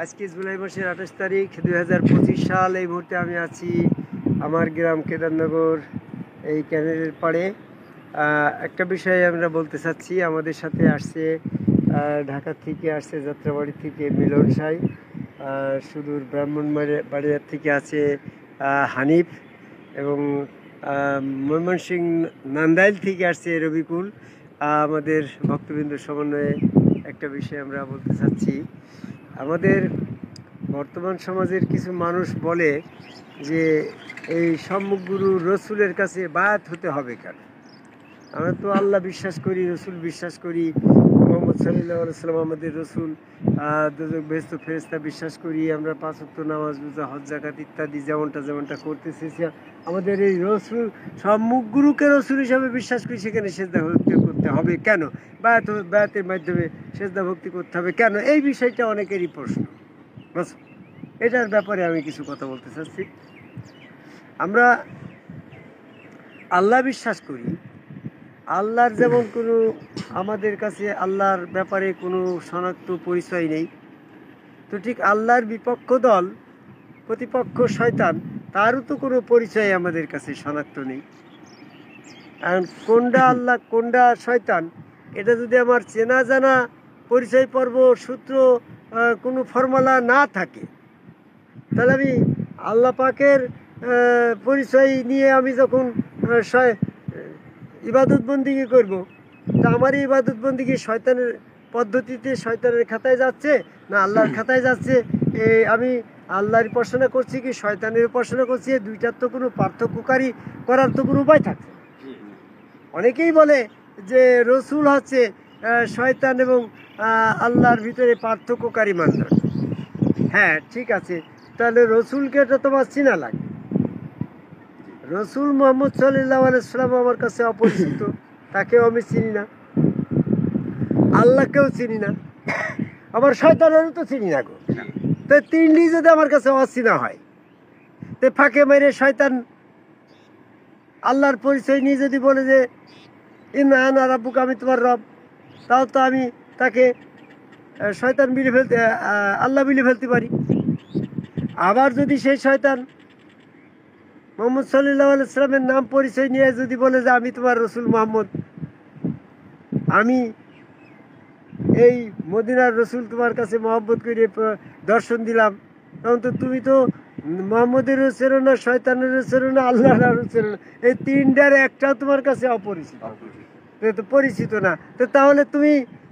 আজকে জুলাই মাসের 28 তারিখ 2025 সাল। এই মুহূর্তে আমি আছি আমার গ্রাম কেদারনগর, এই ক্যানেলের পাড়ে। একটা বিষয় আমরা বলতে চাচ্ছি। আমাদের সাথে আসছে ঢাকা থেকে আসছে, যাত্রাবাড়ি থেকে মিলন সাই, সুদূর ব্রাহ্মণবাড়িয়ার থেকে আছে হানিফ, এবং ময়মনসিংহ নান্দাইল থেকে আসছে রবিকুল। আমাদের ভক্তবৃন্দ সমন্বয়ে একটা বিষয় আমরা বলতে চাচ্ছি। আমাদের বর্তমান সমাজের কিছু মানুষ বলে যে এই সম্মুখগুরু রসুলের কাছে বায়াত হতে হবে কেন? আমরা তো আল্লাহ বিশ্বাস করি, রসুল বিশ্বাস করি, মোহাম্মদ সাল্লাল্লাহু আলাইহি ওয়াসাল্লাম আমাদের রসুল, দোজখ বেহেশত ফেরেশতা বিশ্বাস করি, আমরা 5 ওয়াক্ত নামাজ, রোজা, হজ, যাকাত ইত্যাদি যেমনটা করতেছি। আমাদের এই রসুল সম্মুখগুরুকে রসুল হিসাবে বিশ্বাস করি, সেখানে সেজদা ভক্তি করতে হবে কেন? বায়াতের মাধ্যমে সেজদা ভক্তি করতে হবে কেন? এই বিষয়টা অনেকেরই প্রশ্ন। বাস এটার ব্যাপারে আমি কিছু কথা বলতে চাচ্ছি। আমরা আল্লাহ বিশ্বাস করি, আল্লাহর যেমন কোনো আমাদের কাছে আল্লাহর ব্যাপারে কোনো শনাক্ত পরিচয় নেই, তো ঠিক আল্লাহর বিপক্ষ দল, প্রতিপক্ষ শয়তান, তারও তো কোনো পরিচয় আমাদের কাছে শনাক্ত নেই। কারণ কোনটা আল্লাহ কোনটা শয়তান, এটা যদি আমার চেনা জানা পরিচয় পর্ব সূত্র কোনো ফর্মুলা না থাকে, তাহলে আমি আল্লাহ পাকের পরিচয় নিয়ে আমি যখন ইবাদত বন্দিগি করব, তা আমার এই ইবাদত বন্দিগি শয়তানের পদ্ধতিতে, শয়তানের খাতায় যাচ্ছে না আল্লাহর খাতায় যাচ্ছে? আমি আল্লাহর উপাসনা করছি কি শয়তানের উপাসনা করছি? এই দুইটার তো কোনো পার্থক্যকারী করার তো কোনো উপায় থাকছে। অনেকেই বলে যে রসুল হচ্ছে শয়তান এবং আল্লাহর ভিতরে পার্থক্যকারী মানদণ্ড। হ্যাঁ, ঠিক আছে, তাহলে রসুলকে তো তোমার চিনা লাগে। রসুল মোহাম্মদ সাল্লাল্লাহু আলাইহি ওয়াসাল্লাম আমার কাছে অপরিচিত, তাকেও আমি চিনি না, আল্লাহকেও চিনি না, আবার শয়তানেরও তো চিনি না গো। তো তিনটি যদি আমার কাছে অচেনা হয়, তো ফাঁকে মেরে শয়তান আল্লাহর পরিচয় নিয়ে যদি বলে যে ইন্না আনা রাব্বুকা, আমি তোমার রব, তাও তো আমি তাকে শয়তান বিলে ফেলতে, আল্লাহ বিলে ফেলতে পারি। আবার যদি সেই শয়তান মোহাম্মদ সাল্লাল্লাহু আলাইহি ওয়াসাল্লামের নাম পরিচয় নিয়ে যদি বলে যে আমি তোমার রসুল মোহাম্মদ, আমি এই মদিনার রসুল তোমার কাছে মহব্বত করে দর্শন দিলাম, তখন তো তুমি তো মোহাম্মদেরও চেনো না, শয়তানেরও চেনো না, আল্লাহরও চেনো না, এই তিনটার একটাও তোমার কাছে অপরিচিত, তো পরিচিত না। তো তাহলে তুমি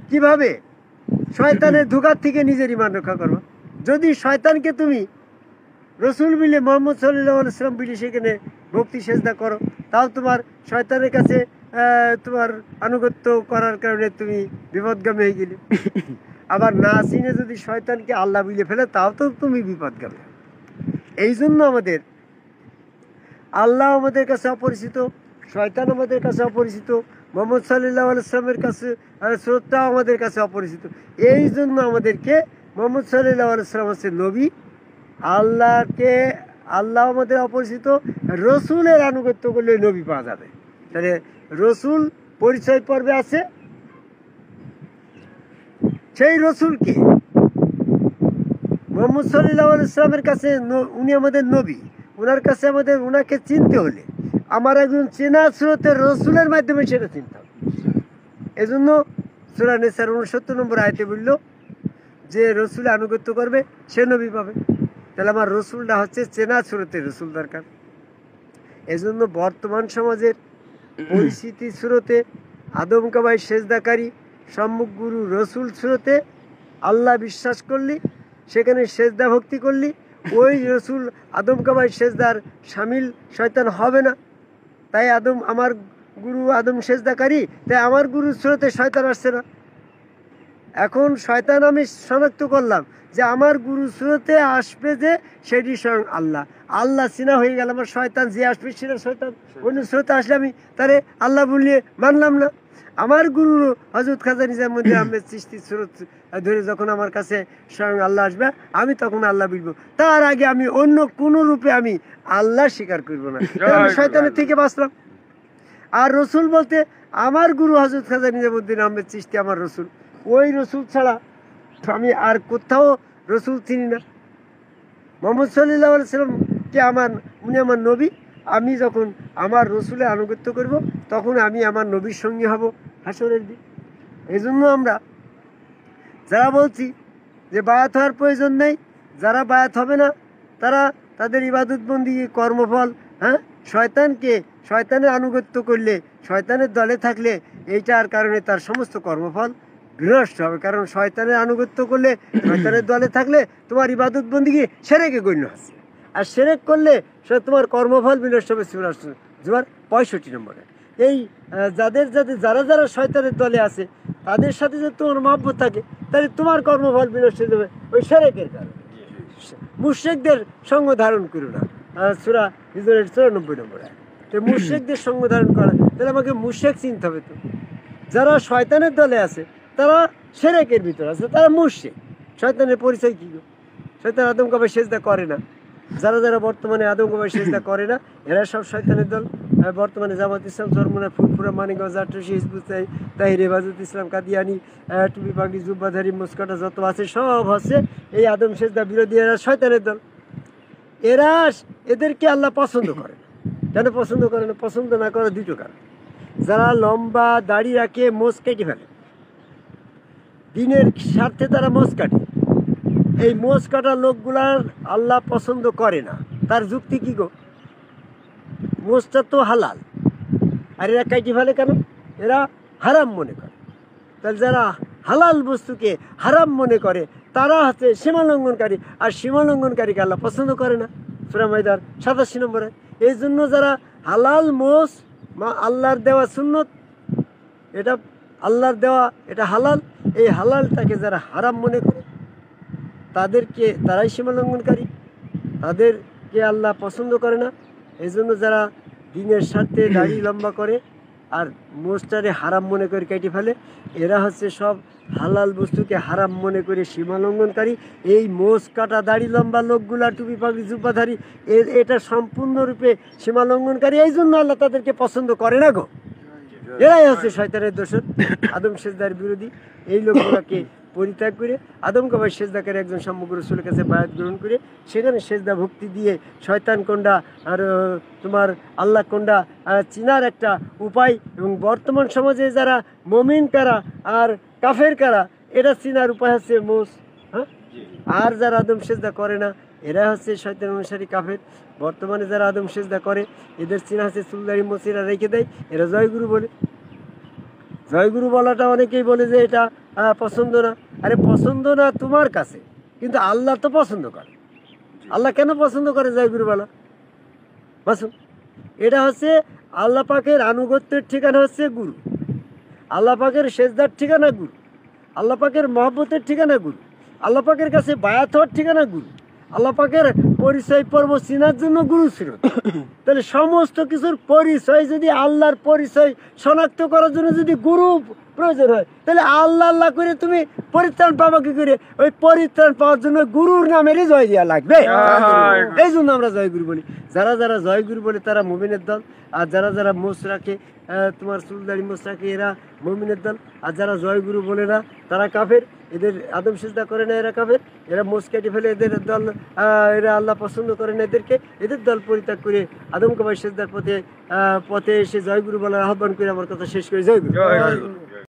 কিভাবে শয়তানের ধোঁকার থেকে নিজের ঈমান রক্ষা করো? যদি শয়তানকে তুমি রসুল বিলে, মোহাম্মদ সাল্লাল্লাহু আলাইহি ওয়াসাল্লাম বিলে সেখানে ভক্তি সেজদা করো, তাও তোমার শয়তানের কাছে তোমার আনুগত্য করার কারণে তুমি বিপদগামী হয়ে গেলে। আবার না চিনে যদি শয়তানকে আল্লাহ বিলে ফেলে, তাও তো তুমি বিপদগামী। এই জন্য আমাদের আল্লাহ আমাদের কাছে অপরিচিত, শয়তান আমাদের কাছে অপরিচিত, মোহাম্মদ সাল্লাল্লাহু আলাইহি ওয়াসাল্লামের কাছে শ্রদ্ধা আমাদের কাছে অপরিচিত। এই জন্য আমাদেরকে মোহাম্মদ সাল্লাল্লাহু আলাইহি ওয়াসাল্লাম হচ্ছে নবী, আল্লাহ আমাদের অপরিচিত, রসুলের আনুগত্য করলে নবী পাওয়া যাবে। তাহলে রসুল পরিচয় পর্বে আছে, সেই রসুলকে মোহাম্মদ সাল্লাল্লাহু আলাইহি ওয়াসাল্লামের কাছে, উনি আমাদের নবী, ওনার কাছে ওনাকে চিনতে হলে আমার একজন চেনা স্রোতের রসুলের মাধ্যমে সেটা চিনতে হবে। এই জন্য সূরা নিসার 69 নম্বর আয়াতে বলল যে রসুল আনুগত্য করবে সে নবী পাবে। তাহলে আমার রসুলটা হচ্ছে চেনা স্রোতের রসুল দরকার। এজন্য বর্তমান সমাজের পরিস্থিতি স্রোতে আদম কাবাই সেজদাকারী সম্মুখ গুরু রসুল স্রোতে আল্লাহ বিশ্বাস করলি, সেখানে সেজদা ভক্তি করলি, ওই রসুল আদম কাবাই সেজদার সামিল শয়তান হবে না। তাই আমার গুরু আদম সেজদাকারী, তাই আমার গুরুর স্রোতে শয়তান আসছে না। এখন শয়তান আমি শনাক্ত করলাম যে আমার গুরু স্রোতে আসবে যে সেটি স্বয়ং আল্লাহ। আল্লাহ চিনা হয়ে গেল, আমার শয়তান যে আসবে সেটা শয়তান, অন্য স্রোতে আসলে আমি তারে আল্লাহ বলিয়ে মানলাম না। আমার গুরু হযরত খাজা নিজামুদ্দিন আহমেদ চিশতি স্রোত ধরে যখন আমার কাছে স্বয়ং আল্লাহ আসবে, আমি তখন আল্লাহ বলবো। তার আগে আমি অন্য কোনো রূপে আমি আল্লাহ স্বীকার করবো না, শয়তানের থেকে বাঁচলাম। আর রসুল বলতে আমার গুরু হযরত খাজা নিজামুদ্দিন আহমেদ চিশতি আমার রসুল, ওই রসুল ছাড়া আমি আর কোথাও রসুল চিনি না। মোহাম্মদ সাল্লাল্লাহু আলাইহি সাল্লামকে উনি আমার নবী। আমি যখন আমার রসুলের আনুগত্য করব তখন আমি আমার নবীর সঙ্গী হব হাসরের দিন। এই জন্য আমরা যারা বলছি যে বায়াত হওয়ার প্রয়োজন নেই, যারা বায়াত হবে না তারা তাদের ইবাদতবন্দি কর্মফল, হ্যাঁ, শয়তানের আনুগত্য করলে, শয়তানের দলে থাকলে এইটার কারণে তার সমস্ত কর্মফল বিনষ্ট হবে। কারণ শয়তানের আনুগত্য করলে, শয়তানের দলে থাকলে তোমার ইবাদতবন্দি সেরেকে গণ্য আছে, আর সেরেক করলে তোমার কর্মফল বিনষ্ট হবে। জুমার 65 নম্বরে এই যারা শয়তানের দলে আছে তাদের সাথে যদি তোমার মহব্বত থাকে তাহলে তোমার কর্মফল বিনষ্ট হয়ে যাবে ওই সেরেকের কারণে। মুশরিকদের সঙ্গ ধারণ করো না, সূরা হিজরের 94 নম্বরে। তো মুশরিকদের সঙ্গ ধারণ করা, তাহলে আমাকে মুশরিক চিনতে হবে। তো যারা শয়তানের দলে আছে তারা সেরেকের ভিতর আছে, তারা মুশরিক। শয়তানের পরিচয় কি? শয়তান আদম কাবা সেজদা করে না। যারা বর্তমানে আদম কাবা সেজদা করে না এরা সব শয়তানের দল। বর্তমানে জামাত ইসলাম, চরমোনা, ফুলপুরা, মানিকগঞ্জ, আটরশি, হিজবুত তাহির, হেফাজত ইসলাম, কাদিয়ানি, টুপি পাগড়ি, জুব্বাধারী, মুস্কাটা যত আছে সব হচ্ছে এই আদম সেজদা বিরোধী, এরা শয়তানের দল। এদেরকে আল্লাহ পছন্দ করে না। কেন পছন্দ করে না? পছন্দ না করার দুটো কারণ। যারা লম্বা দাড়ি রাখে, মোজ কেটে ফেলে, দিনের স্বার্থে তারা মোজ কাটে, এই মোজ কাটা লোকগুলার আল্লাহ পছন্দ করে না। তার যুক্তি কি গো? মোজটা তো হালাল, আর এরা কাটি ফেলে কেন? এরা হারাম মনে করে। তাহলে যারা হালাল বস্তুকে হারাম মনে করে তারা হচ্ছে সীমালঙ্ঘনকারী, আর সীমালঙ্ঘনকারীকে আল্লাহ পছন্দ করে না। সূরা মাইদার 87 নম্বরে। এই জন্য যারা হালাল মোজ, আল্লাহর দেওয়া সুন্নত, এটা আল্লাহর দেওয়া, এটা হালাল, এই হালালটাকে যারা হারাম মনে করে তারাই সীমালঙ্ঘনকারী, তাদেরকে আল্লাহ পছন্দ করে না। এই জন্য যারা দিনের স্বার্থে দাড়ি লম্বা করে আর মোজটারে হারাম মনে করে কেটে ফেলে, এরা হচ্ছে সব হালাল বস্তুকে হারাম মনে করে সীমালঙ্ঘনকারী। এই মোজ কাটা দাড়ি লম্বা লোকগুলা, টুপি পাগড়ি জুব্বাধারী, এটা সম্পূর্ণরূপে সীমালঙ্ঘনকারী। এই জন্য আল্লাহ তাদেরকে পছন্দ করে না গো। এরাই হচ্ছে শয়তানের দোষর, আদম সেজদার বিরোধী। এই লোকগুলোকে পরিত্যাগ করে আদম কাবা সেজদাকারী একজন সমগ্র রসুলের কাছে বায়াত গ্রহণ করে সেখানে সেজদা ভক্তি দিয়ে শয়তান কোনটা আর তোমার আল্লাহ কোনটা চিনার একটা উপায়। এবং বর্তমান সমাজে যারা মুমিন কারা আর কাফের কারা, এটা চিনার উপায় হচ্ছে মোজ, হ্যাঁ। আর যারা আদম সেজদা করে না এরা হচ্ছে শয়তান অনুসারী কাফের। বর্তমানে যারা আদম সেজদা করে এদের চিনা হচ্ছে চুলদারি মসিরা রেখে দেয়, এরা জয়গুরু বলে। জয়গুরু বলাটা অনেকেই বলে যে এটা পছন্দ না। আরে পছন্দ না তোমার কাছে, কিন্তু আল্লাহ তো পছন্দ করে। আল্লাহ কেন পছন্দ করে জয়গুরু বলা? পছন্দ, এটা হচ্ছে আল্লাহ পাকের আনুগত্যের ঠিকানা হচ্ছে গুরু, আল্লাহ পাকের সেজদার ঠিকানা গুরু, আল্লাহ পাকের মহব্বতের ঠিকানা গুরু, আল্লাহ পাকের কাছে বায়াত হওয়ার ঠিকানা গুরু, আল্লাহ পাকের পরিচয় পর্ব চিনার জন্য গুরু ছিল। তাহলে সমস্ত কিছুর পরিচয় যদি আল্লাহর পরিচয় শনাক্ত করার জন্য যদি গুরু প্রয়োজন হয়, তাহলে আল্লাহ আল্লাহ করে তুমি পরিত্রাণ পাবো কি করে? ওই পরিত্রাণ পাওয়ার জন্য গুরুর নামেরই জয় দেওয়া লাগবে। এই জন্য আমরা জয়গুরু বলি। যারা জয়গুরু বলে তারা মুমিনের দল, আর যারা মোষ রাখে, তোমার চুলদাড়ি মোষ রাখে, এরা মুমিনের দল। আর যারা জয়গুরু বলে না তারা কাফের, এদের আদম সেজদা করে না, এরা কাফের, এরা মোষ কেটে ফেলে, এদের দল, এরা আল্লাহ পছন্দ করে না এদেরকে। এদের দল পরিত্যাগ করে আদম কাবা সেজদার পথে এসে জয়গুরু বলার আহ্বান করে আমার কথা শেষ করে। জয়গুরু।